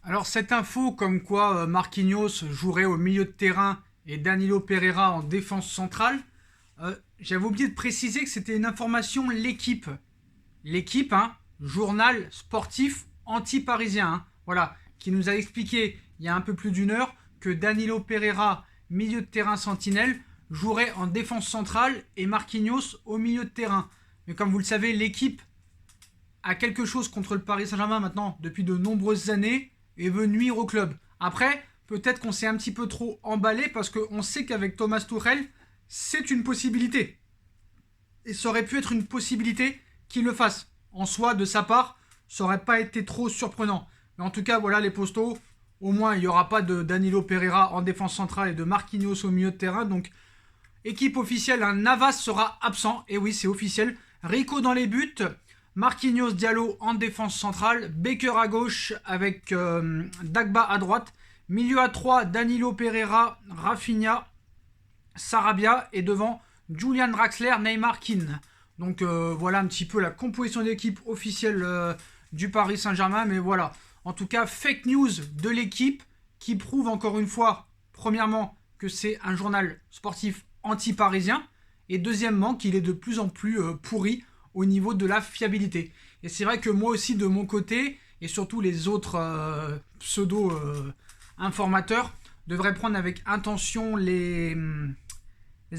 Alors cette info comme quoi Marquinhos jouerait au milieu de terrain et Danilo Pereira en défense centrale, j'avais oublié de préciser que c'était une information L'Équipe. L'Équipe, hein, journal sportif anti-parisien, hein, voilà, qui nous a expliqué il y a un peu plus d'une heure que Danilo Pereira, milieu de terrain sentinelle, jouerait en défense centrale et Marquinhos au milieu de terrain. Mais comme vous le savez, L'Équipe a quelque chose contre le Paris Saint-Germain maintenant depuis de nombreuses années et veut nuire au club. Après, peut-être qu'on s'est un petit peu trop emballé parce qu'on sait qu'avec Thomas Tuchel, c'est une possibilité. Et ça aurait pu être une possibilité qu'il le fasse. En soi, de sa part, ça aurait pas été trop surprenant. Mais en tout cas, voilà les postos. Au moins, il n'y aura pas de Danilo Pereira en défense centrale et de Marquinhos au milieu de terrain. Donc, équipe officielle, un Navas sera absent. Et oui, c'est officiel. Rico dans les buts. Marquinhos Diallo en défense centrale. Baker à gauche avec Dagba à droite. Milieu à 3, Danilo Pereira, Rafinha, Sarabia. Et devant, Julian Draxler, Neymar, Keane. Donc voilà un petit peu la composition d'équipe officielle du Paris Saint-Germain. Mais voilà, en tout cas, fake news de l'équipe qui prouve encore une fois, premièrement, que c'est un journal sportif anti-parisien. Et deuxièmement, qu'il est de plus en plus pourri au niveau de la fiabilité. Et c'est vrai que moi aussi, de mon côté, et surtout les autres pseudo-informateurs, devraient prendre avec intention les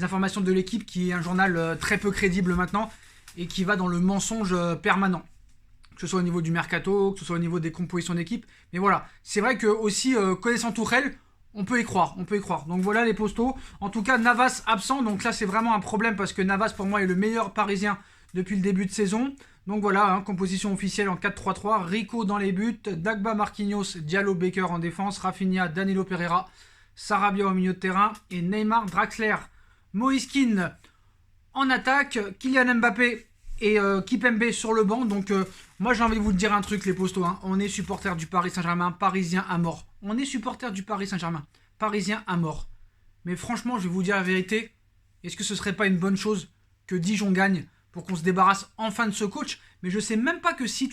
informations de l'équipe, qui est un journal très peu crédible maintenant, et qui va dans le mensonge permanent. Que ce soit au niveau du mercato, que ce soit au niveau des compositions d'équipe. Mais voilà, c'est vrai que aussi, connaissant Tourelle, on peut y croire. Donc voilà les postos. En tout cas, Navas absent, donc là c'est vraiment un problème parce que Navas pour moi est le meilleur parisien depuis le début de saison. Donc voilà, hein, composition officielle en 4-3-3. Rico dans les buts, Dagba, Marquinhos, Diallo, Baker en défense, Rafinha, Danilo Pereira, Sarabia au milieu de terrain et Neymar, Draxler, Moïse Kean en attaque, Kylian Mbappé et Kipembe sur le banc. Donc moi j'ai envie de vous dire un truc les postos, hein. On est supporter du Paris Saint-Germain, parisien à mort. On est supporter du Paris Saint-Germain, parisien à mort. Mais franchement, je vais vous dire la vérité, est-ce que ce serait pas une bonne chose que Dijon gagne pour qu'on se débarrasse enfin de ce coach? Mais je sais même pas que si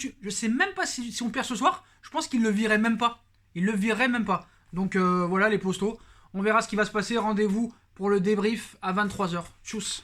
on perd ce soir, je pense qu'il le virait même pas. Il le virait même pas. Donc voilà les postos. On verra ce qui va se passer. Rendez-vous pour le débrief à 23h. Tchuss.